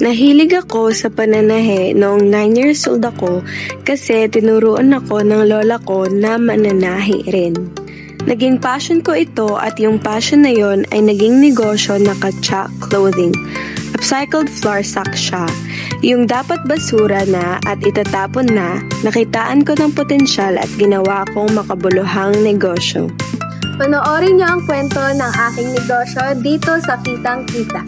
Nahilig ako sa pananahe noong 9 years old ako kasi tinuruan ako ng lola ko na mananahe rin. Naging passion ko ito at yung passion na yon ay naging negosyo na Katsa Clothing. Upcycled flour sack siya. Yung dapat basura na at itatapon na, nakitaan ko ng potensyal at ginawa kong makabuluhang negosyo. Panoorin niyo ang kwento ng aking negosyo dito sa Kitang Kita.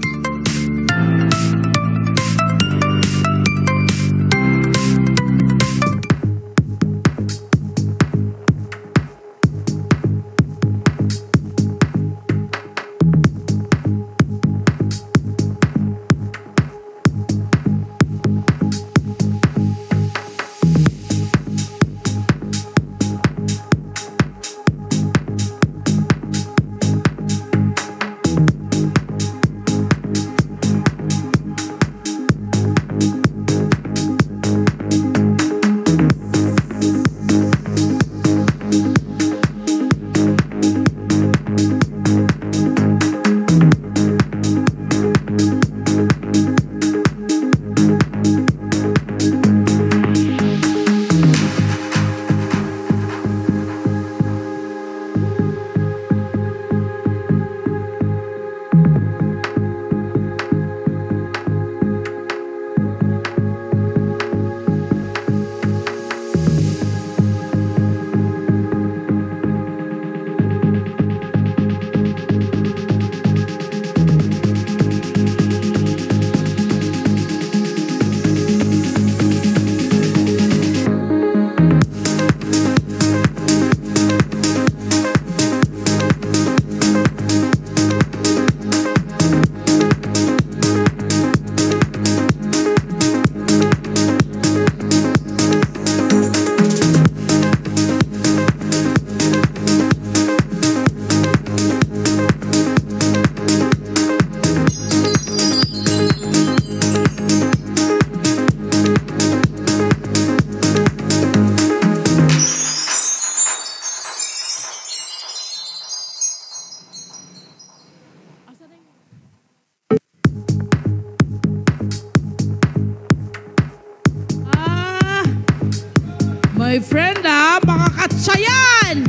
My friend, mga katsa yan!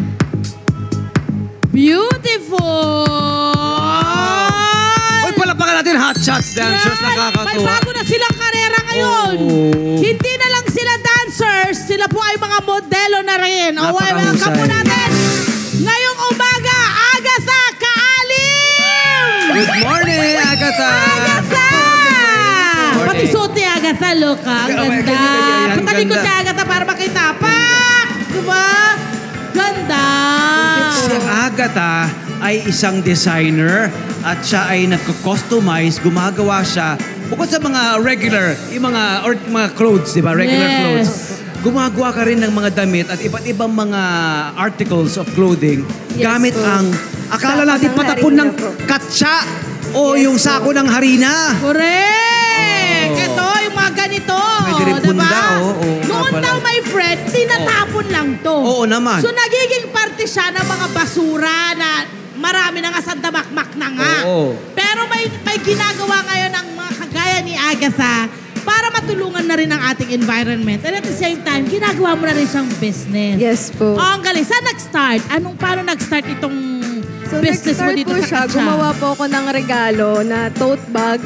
Beautiful! Uy, palapakan natin hot shots dancers, nakakatuwa. May bago na silang karera ngayon. Hindi na lang sila dancers, sila po ay mga modelo na rin. Welcome po natin ngayong umaga, Agatha Kaalim! Good morning, Agatha! Agatha! Pati suot ni Agatha, look ha. Ang ganda. Patalikod ni Agatha para makita. Pak! Diba? Ganda. Si Agatha ay isang designer at siya ay nagko-customize, gumagawa siya. Bukod sa mga regular, yung mga clothes, di ba? Regular clothes. Gumagawa ka rin ng mga damit at iba't ibang mga articles of clothing gamit ang, akala natin patapon ng katsa o yung sako ng harina. Correct! Ito, yung mga ganito. Pwede rin punda, Noon daw, my friend, tinatapon lang to. Oo naman. So, nagiging parte siya ng mga basura na marami na nga sa damakmak na nga. Oo. Pero may ginagawa ngayon ang mga kagaya ni Agatha para matulungan na rin ang ating environment. And at the same time, ginagawa mo na rin siyang business. Yes po. Ang galing. Saan nag-start? Paano nag-start itong business mo dito sa Katsa? Gumawa po ako ng regalo na tote bag.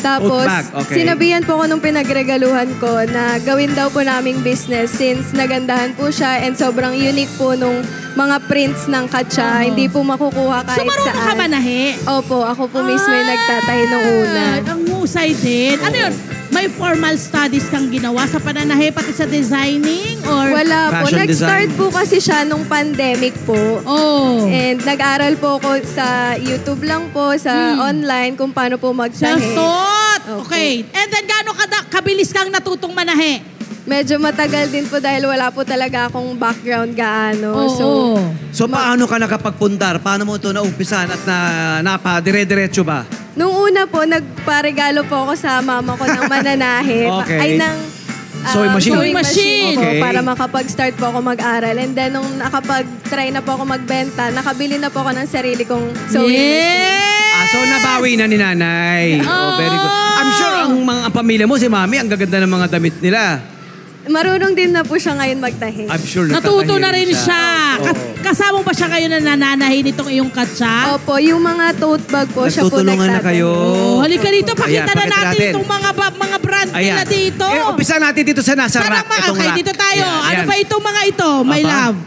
Tapos, okay. Sinabihan po ako nung pinagregaluhan ko na gawin daw po naming business since nagandahan po siya and sobrang unique po nung mga prints ng Katsa. Hindi po makukuha kahit saan. So, marunong ka manahe? Opo, ako po mismo yung nagtatahi nung una. Ang husay din. Ano yun? May formal studies kang ginawa sa pananahe pati sa designing? Or Wala po. Fashion Nag-start design? po kasi siya nung pandemic po. Oh. And nag-aral po ako sa YouTube lang po, sa online, kung paano po magtahi. Self-taught! Opo. Okay. And then, gaano kabilis kang natutong manahe? Medyo matagal din po dahil wala po talaga akong background gaano. So paano ka nakapagpundar? Paano mo ito naumpisan at dire-diretso ba? Nung una po, nagparegalo po ako sa mama ko ng mananahe. Okay. Ay, ng Sewing machine. Sewing machine. po, Okay. para makapag-start po ako mag-aral. And then, nung nakapag-try na po ako magbenta, nakabili na po ako ng sarili kong sewing machine. Yeah! So nabawi na ni nanay. Oh, very good. I'm sure ang mga ang pamilya mo, si Mami, ang gaganda ng mga damit nila. Marunong din na po siya ngayon magtahi. I'm sure Natuto na nagtatahi rin siya. Kasama ba siya kayo na nananahin itong iyong katsa? Opo, yung mga tote bag po, siya po Nagtutulungan na nagtatahi. kayo. Halika dito, pakita Ayan, na pakita natin natin. itong mga brand nila dito. Umpisa natin dito sa nasa rack. Itong Okay, rack. dito tayo. Ayan, Ano ayan. ba itong mga ito, my Aba. love?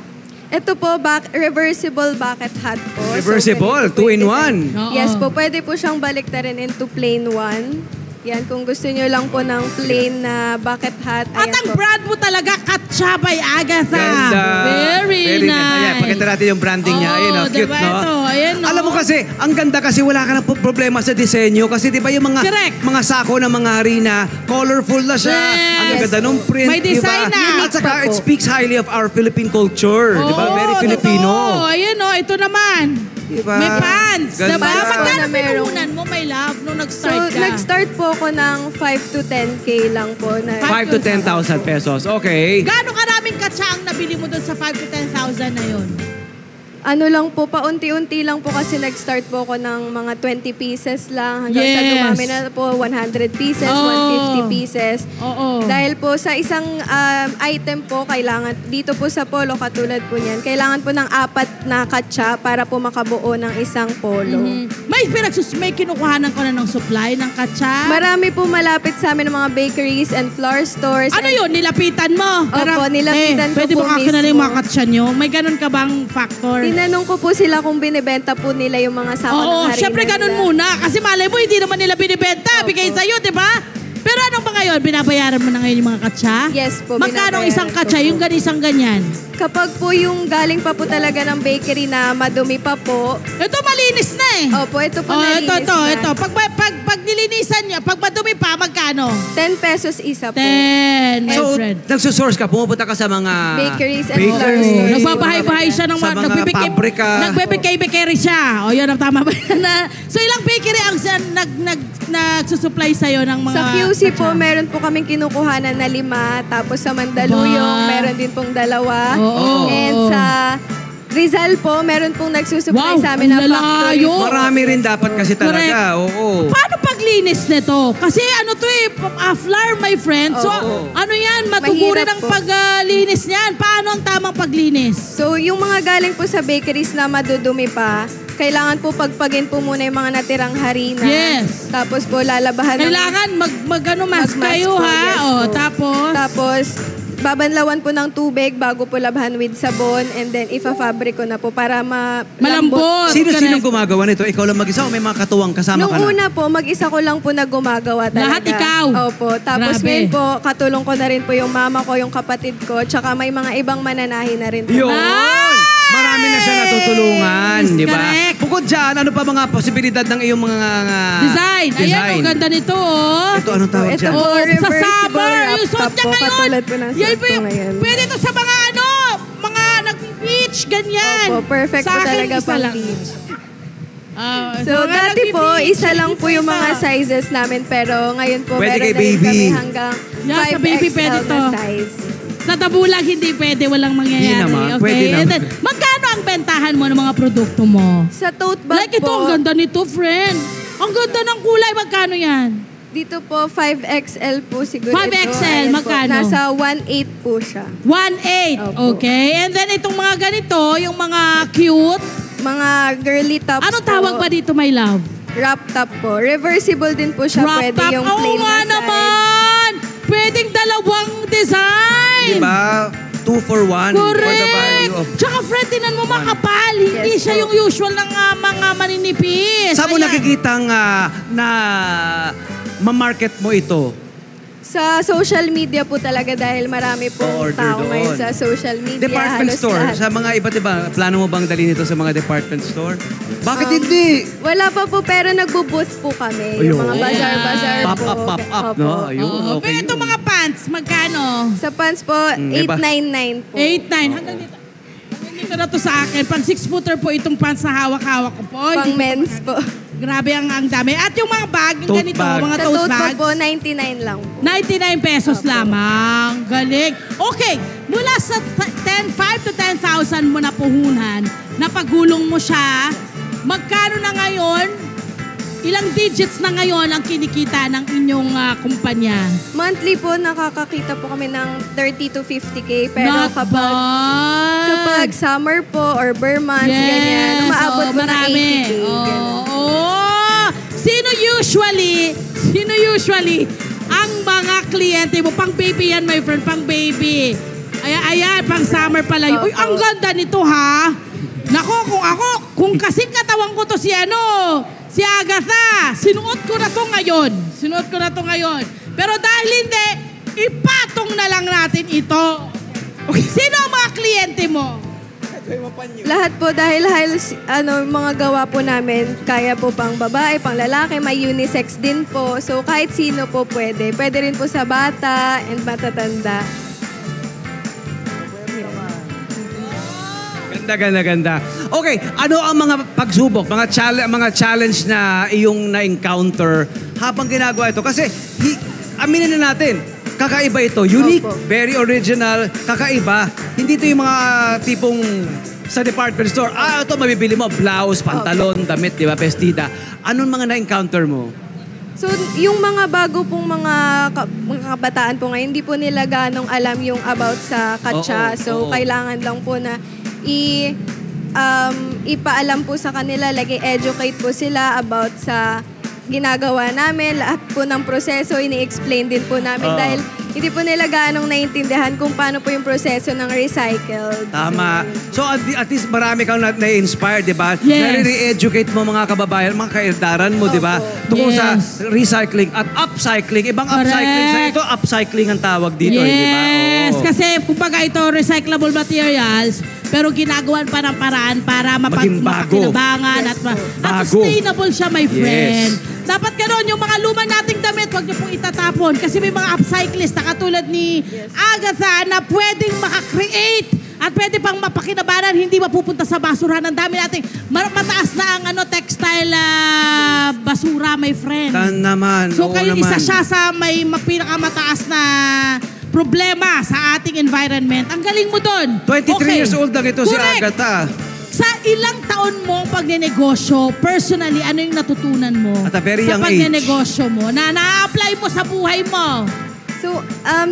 Ito po, reversible bucket hat po. Reversible, ganito po yung 2-in-1. design. Oo. Yes po, pwede po siyang baliktarin into plain one. Yan, kung gusto nyo lang po ng plain na bucket hat. At ayan ang po. brand mo talaga, Katsa by Agatha. Ganda. Very nice. Ayan, pakita natin yung branding niya. Oo, Ayun, cute, diba no? ito? Ayan, no? Alam mo kasi, ang ganda kasi wala ka na problema sa disenyo. Kasi di ba yung mga Correct. mga sako ng mga harina, colorful na siya. Yes. Ang ganda nung print. May design diba? na. At saka, Unique pa it po. speaks highly of our Philippine culture. Di ba? Oo, Very Filipino. totoo. Ayan o, ito naman. Diba? May pants. Ganda. Diba? Magkano Na merong- pinuhunan mo, my love, nung So, nag-start ka? nag-start po ako ng 5 to 10K lang po. Na 5 to 10,000 pesos. Okay. Gaano karaming katsa ang nabili mo doon sa 5 to 10,000 na yun? Ano lang po, paunti-unti lang po kasi nag-start po ako ng mga 20 pieces lang. Hanggang sa Yes. dumami na po, 100 pieces, Oh. 150 pieces. Oo. Dahil po sa isang item po, kailangan, dito po sa polo, katulad po niyan, kailangan po ng 4 na katsa para po makabuo ng isang polo. May kinukuhanan ko na ng supply ng katsa? Marami po malapit sa amin ng mga bakeries and flour stores. Ano and- yun? Nilapitan mo? Opo, nilapitan ko pwede po ba kakilala yung mismo. mga katsa nyo? May ganun ka bang factor? Tinanong ko po sila kung binibenta po nila yung mga sako ng Oo, harina syempre ganun nila. muna. Kasi malay mo, hindi naman nila binibenta. Bigay sa'yo, di ba? Pero ano ba ngayon? Binabayaran mo na ngayon yung mga katsa? Yes po, Magkano binabayaran isang ko katsa? po. Yung isang ganyan? Kapag po yung galing pa po talaga ng bakery na madumi pa po, Ito malinis na eh. opo, ito po Oh, nalinis ito. na. Pag nilinisan niya, pag madumi pa, magkano? 10 pesos isa po. 10, my So, friend. nagsusource ka, pumupunta ka sa mga Bakeries and bakeries. flour stores. Nagbabahay-bahay siya ng Sa mga pabrika. Nagbebekay-bekay siya. O yun, ang tama ba? So ilang bakery ang nagsusupply sa'yo ng mga Sa QC po, katsa? meron po kaming kinukuhanan na 5. Tapos sa Mandaluyong, Aba. meron din pong 2. Oo. And sa Rizal po, meron pong nagsusupply Wow, sa amin na ang factory. lalayo. Marami rin dapat kasi talaga. Oo. Paano paglinis nito? Kasi ano to eh, flour, my friend. So, Oo. ano yan? Matugurin Mahirap ang po. paglinis niyan. Paano ang tamang paglinis? So, yung mga galing po sa bakeries na madudumi pa, kailangan po pagpagin po muna yung mga natirang harina. Yes. Tapos po lalabahan ng- Kailangan mask Mag-mask kayo po, ha. yes O, po. tapos, Tapos, babanlawan po ng tubig bago po labahan with sabon and then ifa-fabric ko na po para malambot. Sino-sino Correct. gumagawa nito? Ikaw lang mag-isa o may mga katuwang kasama Nung ka na? una po, mag-isa ko lang po na gumagawa talaga. Lahat ikaw? Opo. Tapos Grabe. ngayon po, katulong ko na rin po yung mama ko, yung kapatid ko, tsaka may mga ibang mananahi na rin po. Yun! Nice! Marami na siya natutulungan, di ba? Correct. Bukod dyan, ano pa mga posibilidad ng iyong mga Design. Ayan, ang ganda nito oh. Ito, anong tawag Ito dyan? po, Oh, sa reversible summer, wrap yung suot top niya po, ngayon. katulad po ng Yan suot po ko yung- ngayon. Pwede to sa mga mga nag-beach, ganyan. Opo, perfect Sa po akin, talaga isa pang lang. beach. Ah, So, mga dati po, nagbe-beach, isa lang po yung mga dito. sizes namin, pero ngayon po, Pwede meron kay na rin baby. kami hanggang Yeah, sa baby 5XL pwede na to. size. Sa tabulang hindi pwede, walang mangyayari. Hindi naman, okay? pwede And naman. then, magkano ang bentahan mo ng mga produkto mo? Sa tote bag Like ito, po, ang ganda nito, friend. Ang ganda ng kulay, magkano yan? dito po 5XL po siguro 5XL, ito. Ayan po, magkano? Nasa 1.8 po siya. 1.8, Opo. okay? And then itong mga ganito, yung mga cute. Mga girly tops Anong po. tawag ba dito, my love? Wrap top po. Reversible din po siya. Crop Pwede top. yung Oo plain nga na side. naman! Pwedeng dalawang design! Di ba? 2 for 1 for the value Correct! of... Tsaka friend, tinan mo makapal. Hindi Yes siya po. yung usual ng mga maninipis. Saan mo Ayan. nakikitang na ma-market mo ito? Sa social media po talaga dahil marami pong Order tao doon. ngayon sa social media. Department halos store. lahat. Sa mga iba't iba, plano mo bang dalhin ito sa mga department store? Bakit Um, hindi? Wala pa po pero nagbo-booth po kami. Yung mga Ayun. bazar-bazar Pop po. up, pop up, Opo. no? Ayun, Oo, okay. pero itong mga pants, magkano? Sa pants po, iba. 899 po. 8.9. Hanggang dito. Hanggang dito na to sa akin. Pang 6-footer po itong pants na hawak-hawak ko po. Pang Hindi ko men's po. Grabe ang dami. At yung mga bag, yung Tote ganito, bag. mga Sa tote tote bag bags. po, 99 lang po. 99 pesos lamang. Galing. Okay, mula sa 5 to 10,000 mo na puhunan, napagulong mo siya, magkano na ngayon Ilang digits na ngayon ang kinikita ng inyong kumpanya? Monthly po, nakakakita po kami ng 30 to 50K. Pero Not bad. kapag summer po or bare months, ganyan, umaabot po ng 80K. Sino usually ang mga kliyente mo? Pang baby yan, my friend, pang baby. Ayan, pang summer pala yun. Uy, ang ganda nito, ha? Nako, kung kasing katawan ko to si Agatha, sinuot ko na to ngayon. Pero dahil hindi, ipatong na lang natin ito. Sino ang mga kliyente mo? Lahat po dahil mga gawa po namin, kaya po pang babae, pang lalaki, may unisex din po. So kahit sino po pwede. Pwede rin po sa bata and matatanda. Ganda. Okay, ano ang mga pagsubok, mga challenge na iyong na-encounter habang ginagawa ito? Kasi, aminin na natin, kakaiba ito. Unique, very original, kakaiba. Hindi ito yung mga tipong sa department store. Ito mabibili mo, blouse, pantalon, damit, di ba, bestida. Anong mga na-encounter mo? So, yung mga bago pong mga kabataan po ngayon, hindi po nila ganong alam yung about sa katsa. So, kailangan lang po na ipaalam po sa kanila, educate po sila about sa ginagawa namin. Lahat po ng proseso, ini-explain din po namin dahil hindi po nila ganong naiintindihan kung paano po yung proseso ng recycled. Tama. So, at least marami kang na-inspire, di ba? Yes. Nare-re-educate mo mga kababayan, mga kaildaran mo, di ba? Tungkol sa recycling at upcycling. Ibang upcycling. Sa ito, upcycling ang tawag dito, di ba? Yes, kasi kumbaga ito, recyclable materials, pero ginagawan pa ng paraan para mapakinabangan at sustainable siya, my friend. Dapat gano'n, yung mga lumang nating damit, huwag niyo pong itatapon. Kasi may mga upcyclist na katulad ni Agatha na pwedeng makakreate at pwede pang mapakinabanan, hindi mapupunta sa basurahan. Ang dami nating mataas na ang textile basura, my friend. Naman. So kayo isa siya sa may pinakamataas na problema sa ating environment. Ang galing mo doon. 23 years old lang ito si Agatha. Sa ilang taon mo pagnenegosyo, personally, ano yung natutunan mo At a very sa young pagnenegosyo mo na na-apply mo sa buhay mo? So,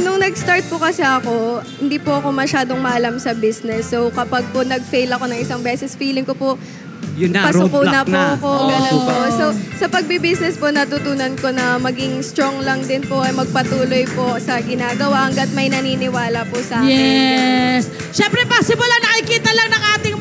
nung nag-start po kasi ako, hindi po ako masyadong maalam sa business. So, kapag po nag-fail ako ng isang beses, feeling ko po, pasuko na po ako. Ganun po. So, sa pagbibusiness po, natutunan ko na maging strong lang din po ay magpatuloy po sa ginagawa hanggat may naniniwala po sa akin. Yes. Siyempre, possible lang nakikita lang ng ating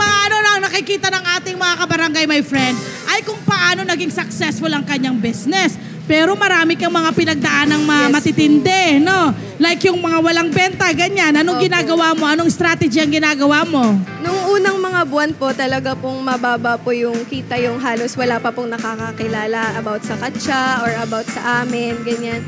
nakikita ng ating mga kabarangay, my friend, ay kung paano naging successful ang kanyang business. Pero marami kang mga pinagdaanang matitindi, no? Like yung mga walang benta, ganyan. Anong ginagawa mo? Anong strategy ang ginagawa mo? Nung unang mga buwan po, talaga pong mababa po yung kita, yung halos wala pa pong nakakakilala about sa katsa or about sa amin, ganyan.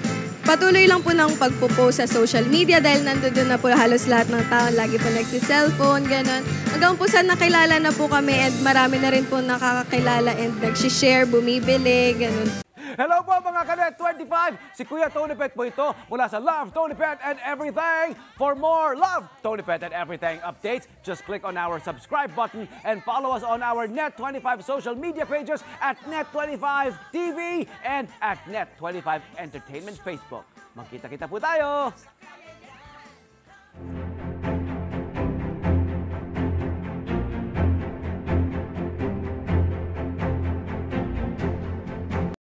Patuloy lang po ng pagpo-post sa social media dahil nandoon na po halos lahat ng tao, lagi po nagsi-cellphone, gano'n. Hanggang po sa nakilala na po kami and marami na rin po nakakakilala and nag-share, bumibili, gano'n. Hello po mga Kanet 25! Si Kuya Tony Pet po ito mula sa Love, Tony Pet and Everything. For more Love, Tony Pet and Everything updates, just click on our subscribe button and follow us on our Net25 social media pages at Net25 TV and at Net25 Entertainment Facebook. Magkita-kita po tayo!